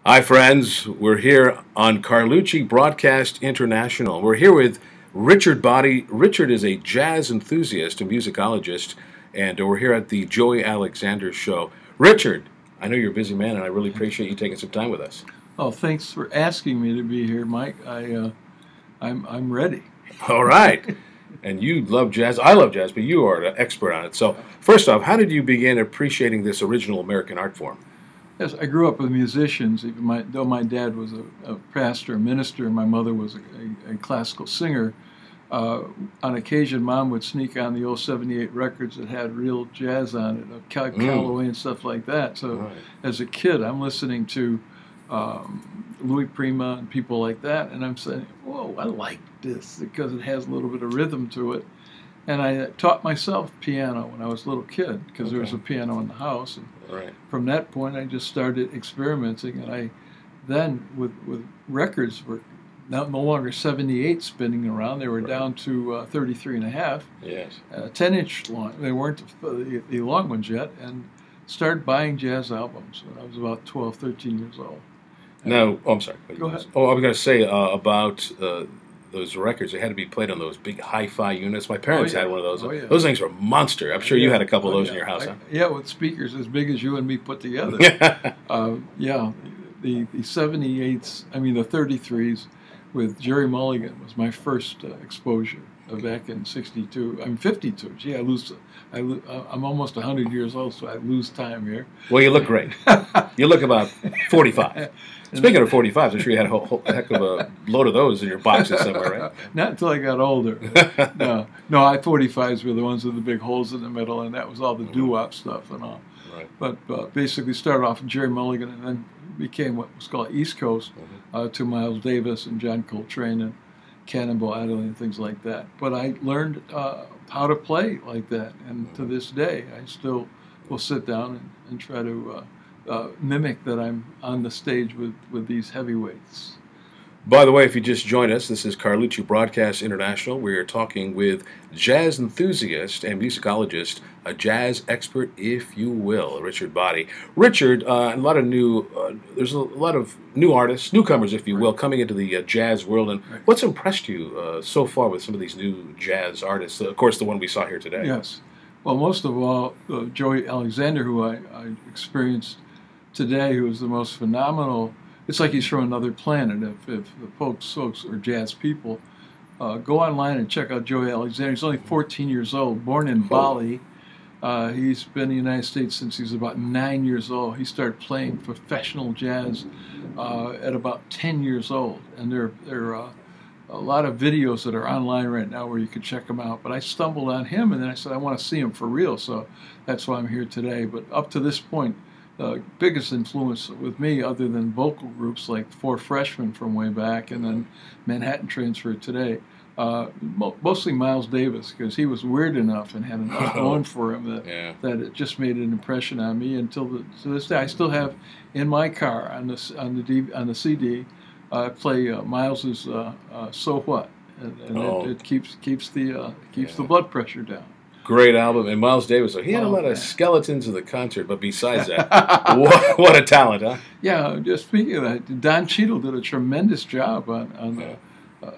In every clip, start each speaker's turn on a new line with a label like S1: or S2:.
S1: Hi, friends. We're here on Carlucci Broadcast International. We're here with Richard Boddie. Richard is a jazz enthusiast, a musicologist, and we're here at the Joey Alexander Show. Richard, I know you're a busy man, and I really appreciate you taking some time with us.
S2: Oh, thanks for asking me to be here, Mike. I'm ready.
S1: All right. And you love jazz. I love jazz, but you are an expert on it. So, first off, how did you begin appreciating this original American art form?
S2: Yes, I grew up with musicians. Even though my dad was a pastor, a minister, and my mother was a classical singer. On occasion, Mom would sneak on the old '78 records that had real jazz on it, of Calloway and stuff like that. So, as a kid, I'm listening to Louis Prima and people like that, and I'm saying, "Whoa, I like this," because it has a little bit of rhythm to it. And I taught myself piano when I was a little kid because there was a piano in the house. And from that point, I just started experimenting. And I then, with records, were no longer 78 spinning around. They were down to 33 and a half.
S1: Yes.
S2: 10-inch long. They weren't the long ones yet. And started buying jazz albums when I was about 12, 13 years old.
S1: Now, I'm sorry.
S2: Go ahead.
S1: Oh, I was going to say about those records. They had to be played on those big hi-fi units. My parents had one of those. Those things were a monster. I'm sure you had a couple of those in your house. Huh?
S2: Yeah, with speakers as big as you and me put together. The 78s, I mean the 33s with Jerry Mulligan was my first exposure back in '62. I'm 52. Gee, I'm almost 100 years old, so I lose time here.
S1: Well, you look great. You look about 45. Speaking of 45s, I'm sure you had a heck of a load of those in your boxes somewhere, right?
S2: Not until I got older. No, 45s were the ones with the big holes in the middle, and that was all the doo-wop stuff and all.
S1: Right.
S2: But basically started off with Jerry Mulligan and then became what was called East Coast to Miles Davis and John Coltrane and Cannonball Adderley and things like that. But I learned how to play like that, and to this day, I still will sit down and try to mimic that I'm on the stage with these heavyweights.
S1: By the way, if you just joined us, this is Carlucci Broadcast International. We are talking with jazz enthusiast and musicologist, a jazz expert, if you will, Richard Boddie. Richard, there's a lot of new artists, newcomers, if you will, coming into the jazz world. And what's impressed you so far with some of these new jazz artists? Of course, the one we saw here today.
S2: Yes. Well, most of all, Joey Alexander, who I experienced today, who is the most phenomenal. It's like he's from another planet. If the folks are jazz people, go online and check out Joey Alexander. He's only 14 years old, born in Bali. He's been in the United States since he was about 9 years old. He started playing professional jazz at about 10 years old. And there are a lot of videos that are online right now where you can check them out. But I stumbled on him, and then I said, I want to see him for real. So that's why I'm here today. But up to this point, the biggest influence with me, other than vocal groups like Four Freshmen from way back and then Manhattan Transfer today, mostly Miles Davis, because he was weird enough and had enough going for him that it just made an impression on me. To this day, I still have in my car on the CD, I play Miles's "So What," and it keeps the blood pressure down.
S1: Great album. And Miles Davis, he had a lot of skeletons in the concert, but besides that, what a talent, huh?
S2: Yeah, just speaking of that, Don Cheadle did a tremendous job on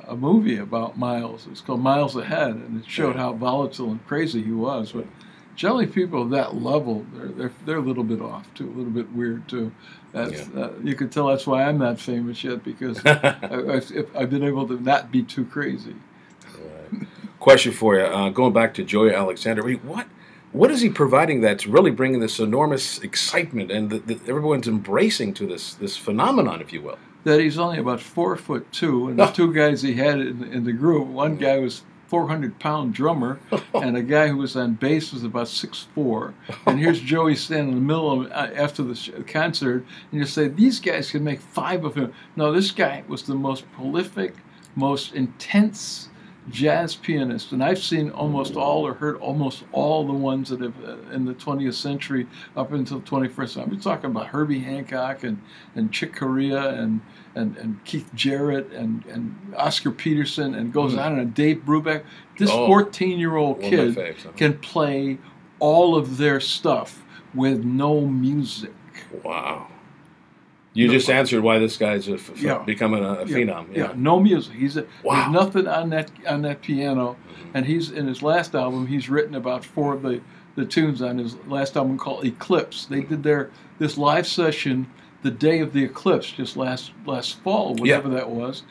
S2: a movie about Miles. It's called Miles Ahead, and it showed how volatile and crazy he was. But generally, people of that level, they're a little bit off, too, a little bit weird, too. You can tell that's why I'm not famous yet, because I've been able to not be too crazy.
S1: Question for you, going back to Joey Alexander, what is he providing that's really bringing this enormous excitement and that everyone's embracing to this phenomenon, if you will?
S2: That he's only about 4'2", and the two guys he had in the group, one guy was 400-pound drummer, and a guy who was on bass was about 6'4". And here's Joey standing in the middle of after the concert, and you say, these guys can make 5 of him. No, this guy was the most prolific, most intense jazz pianist, and I've seen almost all or heard almost all the ones that have in the 20th century up until the 21st century. I'm talking about Herbie Hancock and Chick Corea and Keith Jarrett and Oscar Peterson, and goes on, and Dave Brubeck. This 14-year-old kid can play all of their stuff with no music.
S1: Wow. You just answered why this guy's
S2: Yeah.
S1: becoming a phenom.
S2: Yeah, no music.
S1: Wow.
S2: There's nothing on that piano. And he's in his last album. He's written about 4 of the tunes on his last album called Eclipse. They did this live session the day of the eclipse, just last fall, whatever that was.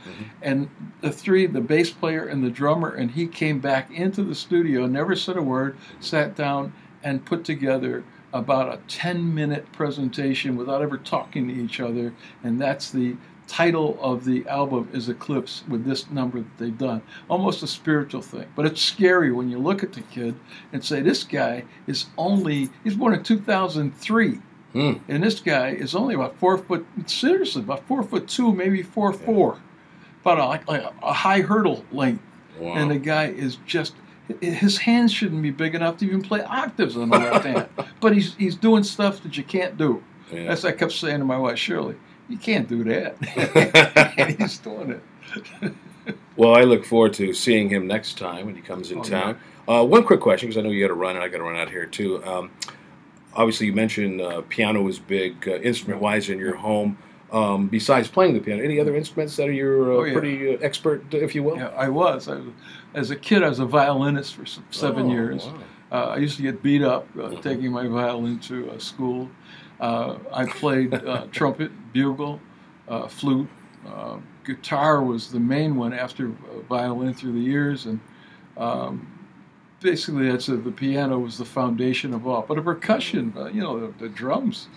S2: And the bass player and the drummer, and he came back into the studio, never said a word, sat down and put together about a 10-minute presentation without ever talking to each other, and that's the title of the album is Eclipse, with this number that they've done. Almost a spiritual thing, but it's scary when you look at the kid and say, this guy he's born in 2003, and this guy is only about 4 foot, seriously, about 4'2", maybe 4'4", about a high hurdle length.
S1: Wow.
S2: And the guy is just, his hands shouldn't be big enough to even play octaves on the left hand, but he's doing stuff that you can't do.
S1: Yeah.
S2: That's what I kept saying to my wife, Shirley, you can't do that. And he's doing it.
S1: Well, I look forward to seeing him next time when he comes in town.
S2: Yeah.
S1: One quick question, because I know you got to run, and I got to run out here too. Obviously, you mentioned piano was big instrument-wise in your home. Besides playing the piano, any other instruments that you're pretty expert, if you will?
S2: Yeah, I was. As a kid, I was a violinist for 7 years.
S1: Wow.
S2: I used to get beat up taking my violin to school. I played trumpet, bugle, flute. Guitar was the main one after violin through the years, and basically the piano was the foundation of all. But the percussion, the drums,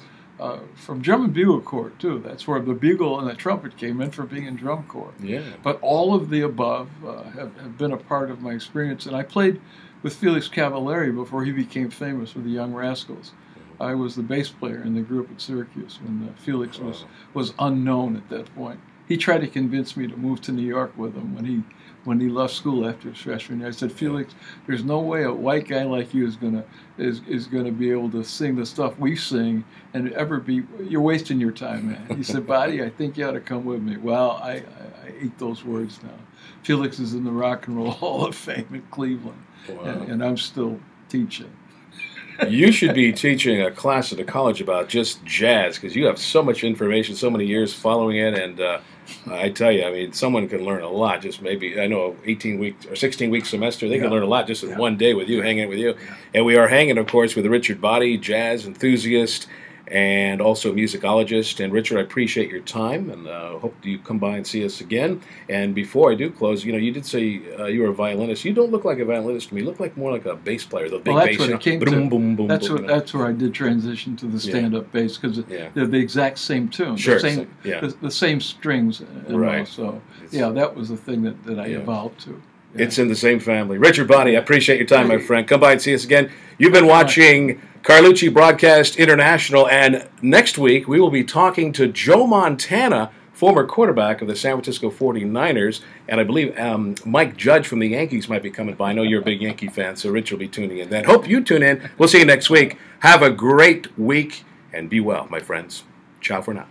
S2: from drum and bugle corps too. That's where the bugle and the trumpet came in, for being in drum corps.
S1: Yeah.
S2: But all of the above have been a part of my experience, and I played with Felix Cavallari before he became famous with the Young Rascals. I was the bass player in the group at Syracuse when Felix was unknown at that point. He tried to convince me to move to New York with him when he left school after his freshman year. I said, Felix, there's no way a white guy like you is gonna be able to sing the stuff we sing and ever be. You're wasting your time, man. He said, Boddie, I think you ought to come with me. Well, I ate those words now. Felix is in the Rock and Roll Hall of Fame in Cleveland, and I'm still teaching.
S1: You should be teaching a class at the college about just jazz, because you have so much information, so many years following it, and I tell you, I mean, someone can learn a lot. Just maybe, I know, 18-week or 16-week semester, they can learn a lot just in one day with you, hanging with you. And we are hanging, of course, with Richard Boddie, jazz enthusiast and also musicologist. And Richard, I appreciate your time, and hope you come by and see us again. And before I do close, you did say you were a violinist. You don't look like a violinist to me. You look like more like a bass player, the big bass.
S2: That's what it came
S1: boom,
S2: to.
S1: Boom, boom,
S2: That's where I did transition to the stand-up bass, because they're the exact same tune, the same strings, and all. So that was the thing that I evolved to. Yeah.
S1: It's in the same family. Richard Boddie, I appreciate your time, my friend. Come by and see us again. You've been watching Carlucci Broadcast International, and next week we will be talking to Joe Montana, former quarterback of the San Francisco 49ers, and I believe Mike Judge from the Yankees might be coming by. I know you're a big Yankee fan, so Rich will be tuning in then. Hope you tune in. We'll see you next week. Have a great week, and be well, my friends. Ciao for now.